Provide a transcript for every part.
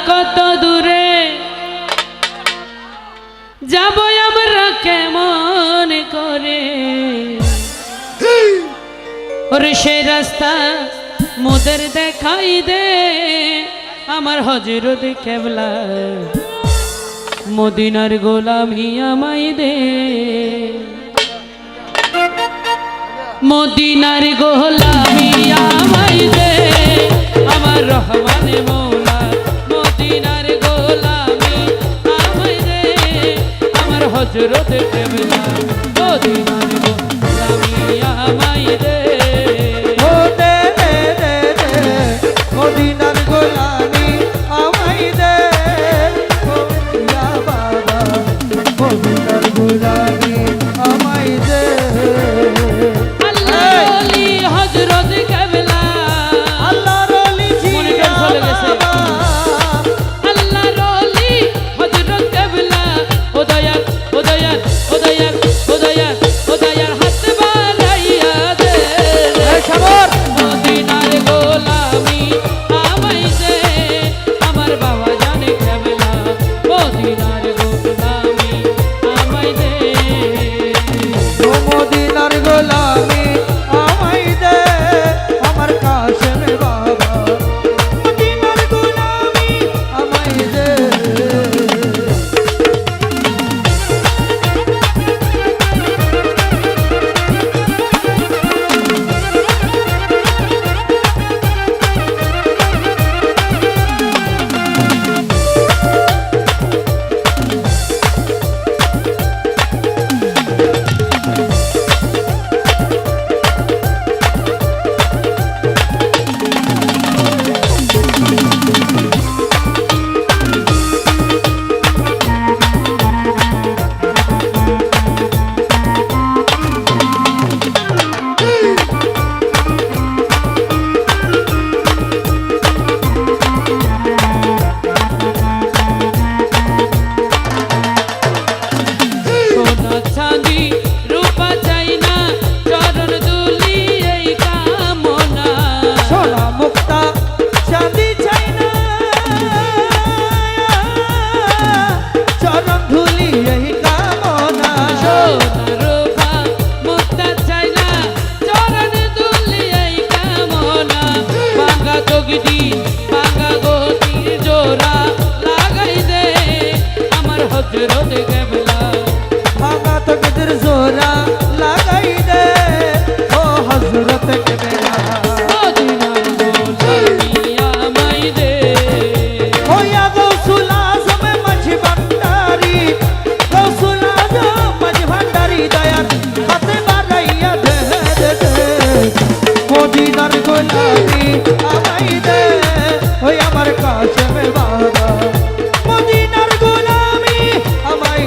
কত দূরে যাব আমরা কেমন করে ওরে সে রাস্তা মোদের দেখাই দে আমার হযরত কেবলা মদিনার গোলামি আমায় দে মদিনার গোলামি আমায় দে আমার রহমানে মৌলা মদিনার গোলামি আমায় দে আমার হযরত কেবলা মদিনার গোলামি আমায় দে ও দে দে দে দে মদিনার গোলামি আমায় দে ও ইয়া বাবা মদিনার গোলামি আমায় দে আল্লাহর ওলি হযরত কেবলা আল্লাহর ওলি মনিটর চলে গেছে আল্লাহর ওলি হযরত কেবলা ও দয়াল ও দয়াল ও দয়াল ও দয়াল ও দয়াল হাত বাড়াইয়া দে সাগর মদিনার গোলামি আমায় দে আমার বাবা জানে কেবলা মদিনার গোলামি আমায় দে ও মদিনার গোলামি আমায় দে আমার কাশেম বাবা মদিনার গোলামি আমায় দে সোনা চাঁদি রূপা চাই না চরণ দুলি এই কামনা সোনা মুক্তা চাঁদি চাই না চরণ ধুলি এই কামনা সোনা রূপা মুক্তা চাই না চরণ দুলি এই কামনা ভাঙা তগদি ভাঙা গতির জোড়া লাগাই দে আমার হযরত কেবলা ভাঙা তকদির জোরা লাগাই দে ও হযরত কেবলা মদিনার গোলামি আমায় দে ও ইয়া গৌসুল আজম মাঝি ভান্ডারি গৌসুল আজম মাঝি ভান্ডারি দয়াল হাতে বাড়াইয়া দে দে দে মদিনার গোলামি আমায় দে ওই আমার কাশেম বাবা মদিনার গোলামি আমায়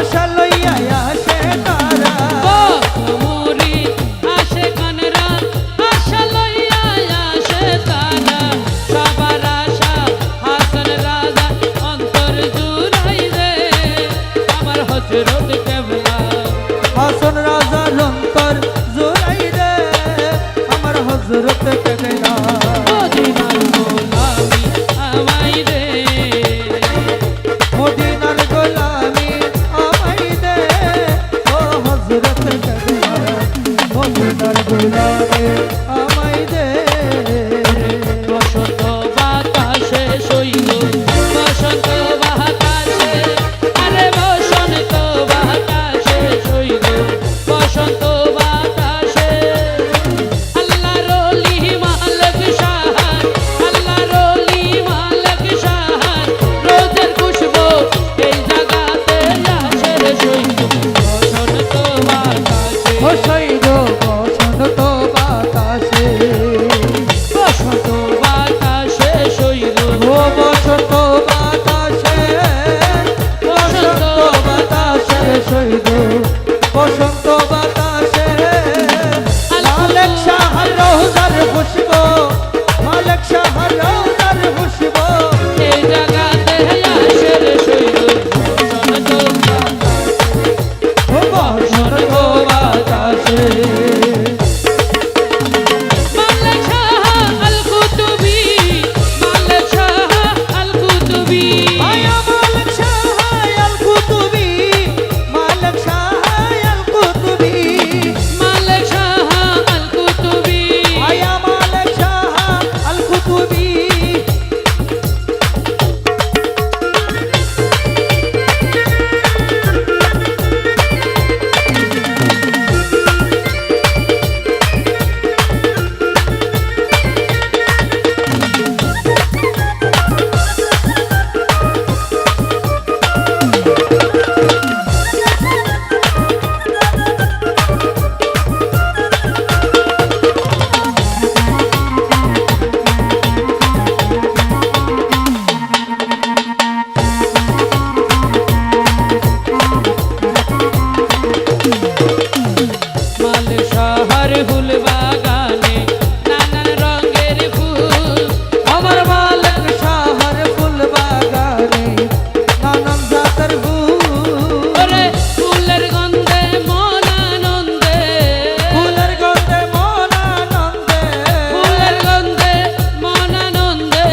আশা লইয়া আসে তারা মুরি আসে কানরা আশা লইয়া আসে তারা সবার আশা হাসান রাজা অন্তর জুড়াই দে আমার হযরত কেবলা হাসন রাজার অন্তর জোড়াই দে আমার হযরত কেবলা মদিনার গোলামি আমায় দে মদিনার গোলামি আমায় দে ও হযরত কেবলা মদিনার গোলামি আমায় দে বসন্ত বাতাসে সইল বসন্ত বাতাসে আরে বসন্ত বাতাসে সইল বসন্ত বাতাসে আল্লাহর ওলি মালিক শাহার আল্লাহর ওলি মালিক শাহার রোজের খুশবু এই জাগাতে আসে রে সইল বসন্ত বাতাসে ও সৈর বসন্ত বাতাসে বসন্ত বাতাসে সইল ও বসন্ত বাতাসে বসন্ত বাতাসে সৈর বসন্ত বাতাসে মালিক শাহর রোজার খুশবু মালিক শাহর রোজার খুশবু এই জাগাতে আসে রে সইল বসন্ত ও বসন্ত বাতাসে মালিক শাহ আল কুতুবি মালিক শাহ আল কুতুবি আয়া মালিক শাহ আল কুতুবি মালিক শাহ আল কুতুবি মালিক শাহ আল কুতুবি আয়া মালিক শাহ আল কুতুবি মালিক শাহর ফুল বাগানে নানান রঙের ফুল আমার মালিক শাহর ফুল বাগানে নানান জাতের ফুল ওরে ফুলের গন্ধে মন আনন্দে ফুলের গন্ধে মন আনন্দে ফুলের গন্ধে মন আনন্দে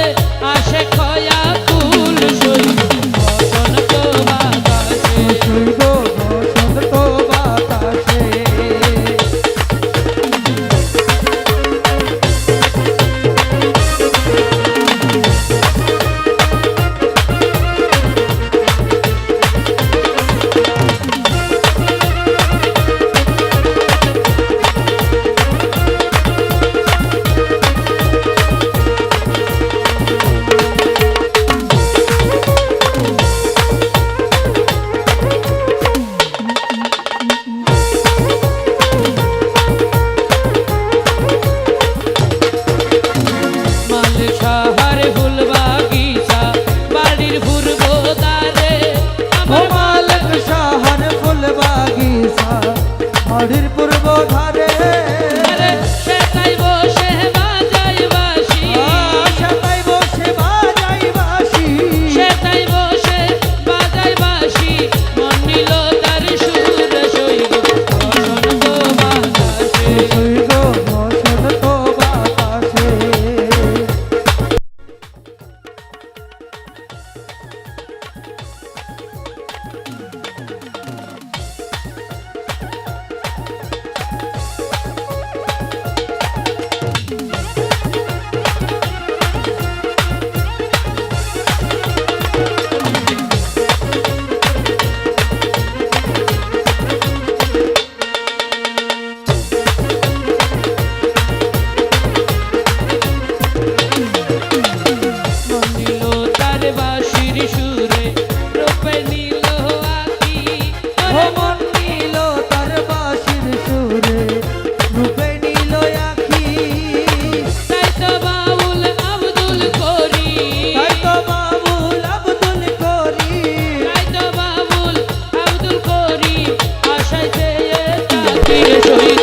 আসে খয়া ফুল সইল বসন্ত বাতাসে সৈব বসন্ত বাতাসে মালিক শাহর ফুল বাগিচা বাড়ির পূর্ব দ্বারে ও মালিক শাহর ফুল বাগিচা বাড়ির পূর্ব ধারে আরে সেটাই বসে বাজাই বাঁশি আশাতাই বসে বাজাই বাঁশি সেটাই বসে বাজাই বাঁশি মন নিল তার সুর সইল বসন্ত বাতাসে সৈব বসন্ত বাতাসে শহীদ